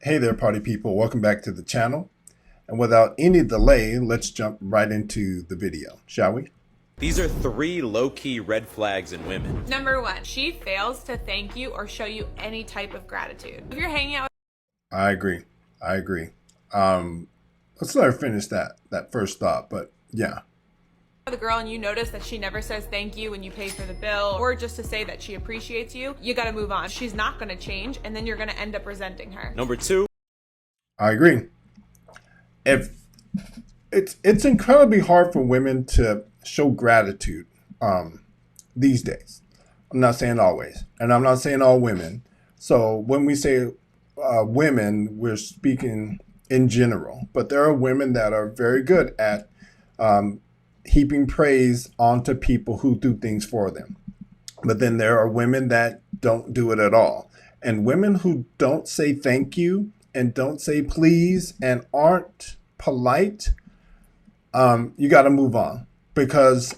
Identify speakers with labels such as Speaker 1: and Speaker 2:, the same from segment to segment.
Speaker 1: Hey there, party people. Welcome back to the channel. And without any delay, let's jump right into the video, shall we?
Speaker 2: These are 3 low-key red flags in women.
Speaker 3: Number 1, she fails to thank you or show you any type of gratitude. If you're hanging out with
Speaker 1: I agree. Let's let her finish that first thought, but yeah.
Speaker 3: a girl and you notice that she never says thank you when you pay for the bill, or just to say that she appreciates you, you gotta move on. She's not gonna change, and then you're gonna end up resenting her.
Speaker 2: Number 2,
Speaker 1: I agree. If it's incredibly hard for women to show gratitude these days. I'm not saying always, and I'm not saying all women. So when we say women, we're speaking in general, but there are women that are very good at heaping praise onto people who do things for them. But then there are women that don't do it at all. And women who don't say thank you and don't say please and aren't polite, you got to move on, because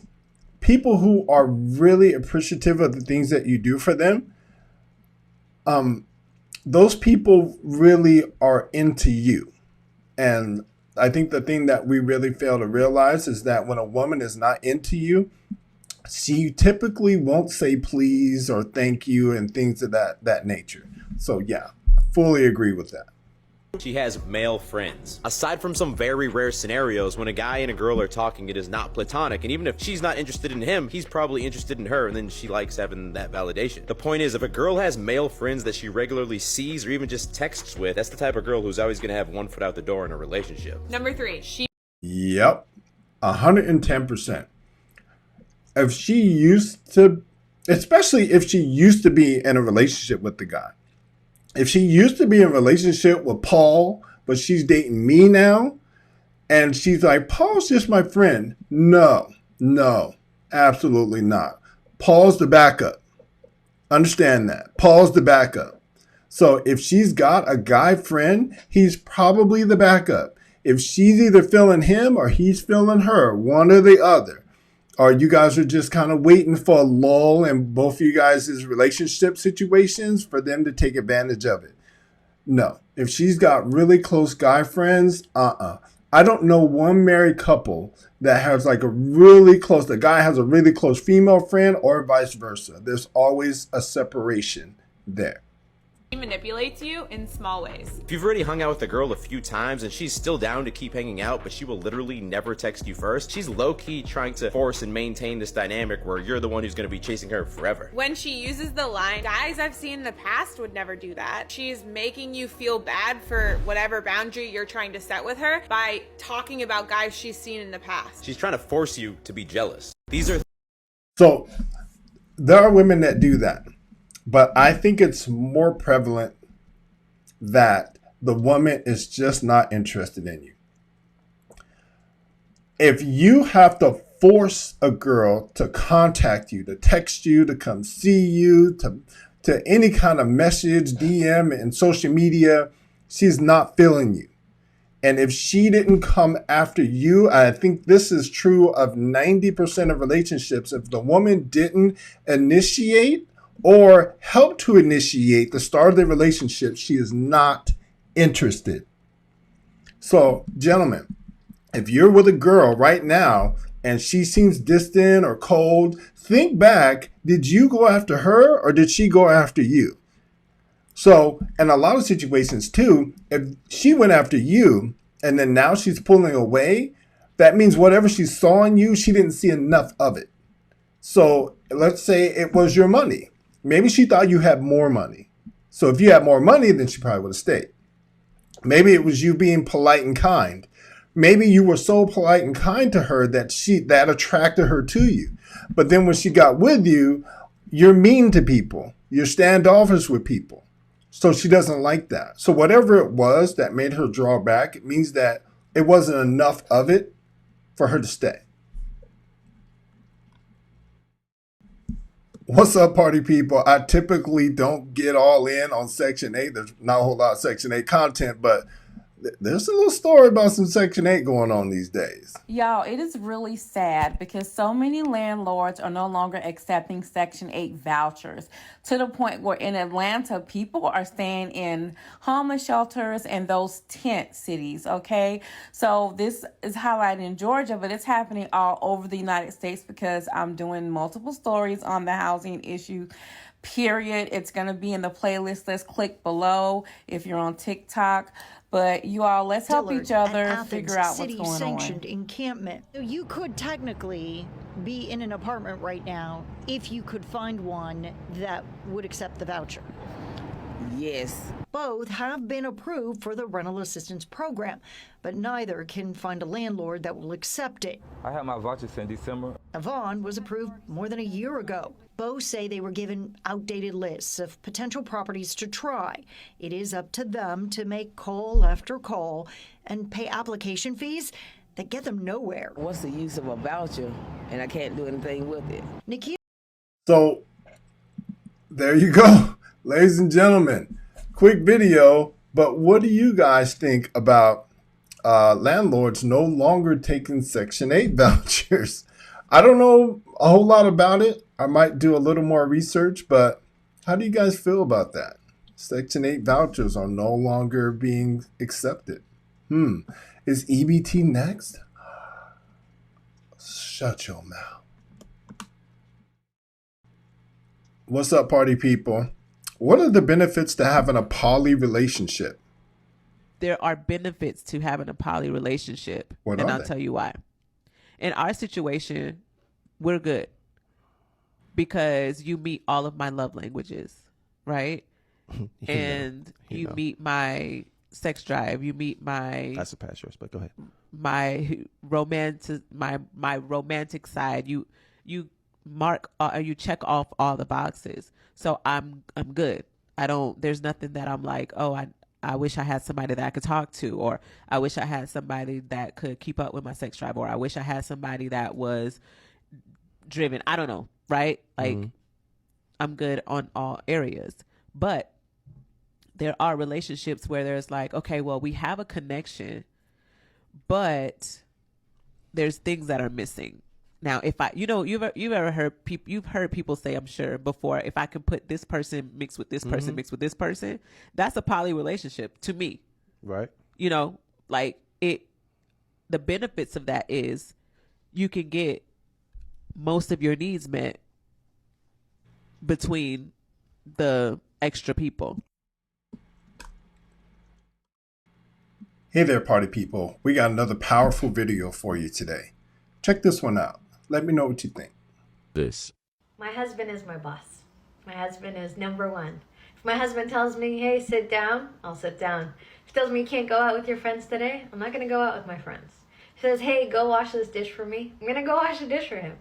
Speaker 1: people who are really appreciative of the things that you do for them, those people really are into you. And I think the thing that we really fail to realize is that when a woman is not into you, she typically won't say please or thank you and things of that nature. So yeah, I fully agree with that.
Speaker 2: she has male friends. Aside from some very rare scenarios when a guy and a girl are talking, it is not platonic, and even if she's not interested in him, he's probably interested in her, and then she likes having that validation. The point is, if a girl has male friends that she regularly sees or even just texts with, that's the type of girl who's always gonna have one foot out the door in a relationship.
Speaker 3: Number 3, she
Speaker 1: Yep, 110%. If she used to, especially if she used to be in a relationship with the guy, if she used to be in a relationship with Paul, but she's dating me now, and she's like, Paul's just my friend. No, absolutely not. Paul's the backup. Understand that. Paul's the backup. So if she's got a guy friend, he's probably the backup. If she's either feeling him or he's feeling her, one or the other, or you guys are just kind of waiting for a lull in both of you guys' relationship situations for them to take advantage of it. No. If she's got really close guy friends, I don't know one married couple that has like the guy has a really close female friend or vice versa. There's always a separation there.
Speaker 3: manipulates you in small ways.
Speaker 2: If you've already hung out with a girl a few times and she's still down to keep hanging out, but she will literally never text you first, she's low-key trying to force and maintain this dynamic where you're the one who's going to be chasing her forever.
Speaker 3: When she uses the line, guys I've seen in the past would never do that, she's making you feel bad for whatever boundary you're trying to set with her by talking about guys she's seen in the past.
Speaker 2: She's trying to force you to be jealous. These are
Speaker 1: So there are women that do that. But I think it's more prevalent that the woman is just not interested in you. If you have to force a girl to contact you, to text you, to come see you, to any kind of message, DM, and social media, she's not feeling you. And if she didn't come after you, I think this is true of 90% of relationships. If the woman didn't initiate or help to initiate the start of the relationship, she is not interested. So, gentlemen, if you're with a girl right now and she seems distant or cold, think back, did you go after her or did she go after you? So, in a lot of situations too, if she went after you and then now she's pulling away, that means whatever she saw in you, she didn't see enough of it. So, let's say it was your money. Maybe she thought you had more money. So if you had more money, then she probably would have stayed. Maybe it was you being polite and kind. Maybe you were so polite and kind to her that attracted her to you. But then when she got with you, you're mean to people. You're standoffish with people. So she doesn't like that. So whatever it was that made her draw back, it means that it wasn't enough of it for her to stay. What's up, party people? I typically don't get all in on Section 8. There's not a whole lot of Section 8 content, but there's a little story about some Section 8 going on these days.
Speaker 4: Y'all, it is really sad because so many landlords are no longer accepting Section 8 vouchers, to the point where in Atlanta, people are staying in homeless shelters and those tent cities, okay? So this is highlighted in Georgia, but it's happening all over the United States because I'm doing multiple stories on the housing issue. Period. It's going to be in the playlist. Let's click below if you're on TikTok. But you all, let's help each other figure out what's going on.
Speaker 5: City-sanctioned encampment. You could technically be in an apartment right now if you could find one that would accept the voucher.
Speaker 6: Yes.
Speaker 5: Both have been approved for the rental assistance program, but neither can find a landlord that will accept it.
Speaker 7: I had my voucher since December.
Speaker 5: Yvonne was approved more than a year ago. Both say they were given outdated lists of potential properties to try. It is up to them to make call after call and pay application fees that get them nowhere.
Speaker 6: What's the use of a voucher and I can't do anything with it?
Speaker 5: Nikki.
Speaker 1: So there you go, ladies and gentlemen. Quick video, but what do you guys think about landlords no longer taking Section 8 vouchers? I don't know a whole lot about it. I might do a little more research, but how do you guys feel about that? Section 8 vouchers are no longer being accepted. Is EBT next? Shut your mouth. What's up, party people? What are the benefits to having a poly relationship?
Speaker 8: There are benefits to having a poly relationship.
Speaker 1: What
Speaker 8: and
Speaker 1: are
Speaker 8: I'll
Speaker 1: they?
Speaker 8: tell you why. In our situation, we're good because you meet all of my love languages, right? And you meet my sex drive. You meet my...
Speaker 2: I surpass yours, but go ahead.
Speaker 8: My romantic side. You mark, you check off all the boxes. So I'm good. There's nothing that I'm like, oh, I wish I had somebody that I could talk to, or I wish I had somebody that could keep up with my sex drive, or I wish I had somebody that was driven. I don't know, right? Like, I'm good on all areas. But there are relationships where there's like, okay, well, we have a connection, but there's things that are missing. Now, if you've heard people say, I'm sure before, if I can put this person mixed with this person, mixed with this person, that's a poly relationship to me.
Speaker 2: Right.
Speaker 8: The benefits of that is you can get most of your needs met between the extra people.
Speaker 1: Hey there, party people. We got another powerful video for you today. Check this one out. Let me know what you think.
Speaker 9: My husband is my boss. My husband is number one. If my husband tells me, hey, sit down, I'll sit down. If he tells me you can't go out with your friends today, I'm not going to go out with my friends. If he says, hey, go wash this dish for me, I'm going to go wash the dish for him.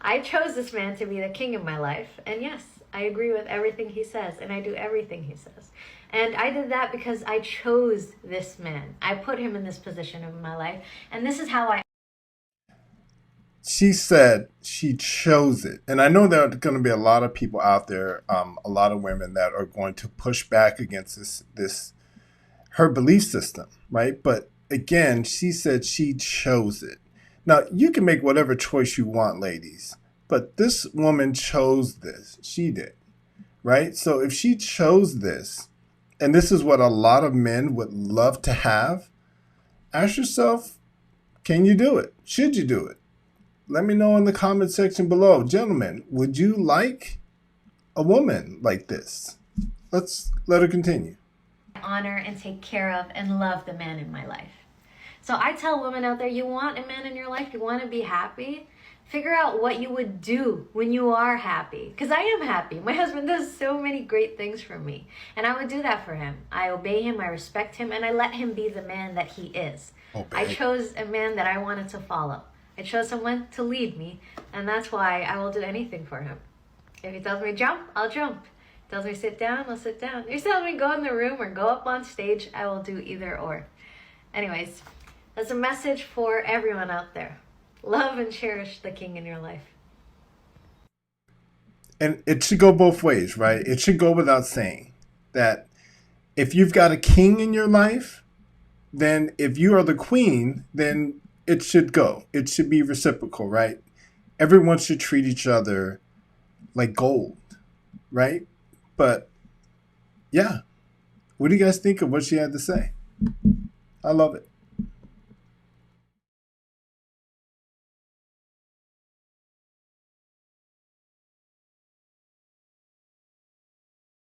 Speaker 9: I chose this man to be the king of my life. And yes, I agree with everything he says, and I do everything he says. And I did that because I chose this man. I put him in this position of my life. And this is how I...
Speaker 1: She said she chose it. And I know there are going to be a lot of people out there, a lot of women that are going to push back against her belief system, right? But again, she said she chose it. Now, you can make whatever choice you want, ladies, but this woman chose this. She did, right? So if she chose this, and this is what a lot of men would love to have, ask yourself, can you do it? Should you do it? Let me know in the comment section below. Gentlemen, would you like a woman like this? Let's let her continue.
Speaker 9: honor and take care of and love the man in my life. So I tell women out there, you want a man in your life, you want to be happy, figure out what you would do when you are happy. Because I am happy. My husband does so many great things for me. And I would do that for him. I obey him, I respect him, and I let him be the man that he is. I chose a man that I wanted to follow. I chose someone to lead me, and that's why I will do anything for him. If he tells me jump, I'll jump. If he tells me sit down, I'll sit down. If he tells me go in the room or go up on stage, I will do either or. Anyways, that's a message for everyone out there. Love and cherish the king in your life.
Speaker 1: And it should go both ways, right? It should go without saying that if you've got a king in your life, then if you are the queen, then it should go. It should be reciprocal, right? Everyone should treat each other like gold, right? But yeah, what do you guys think of what she had to say? I love it.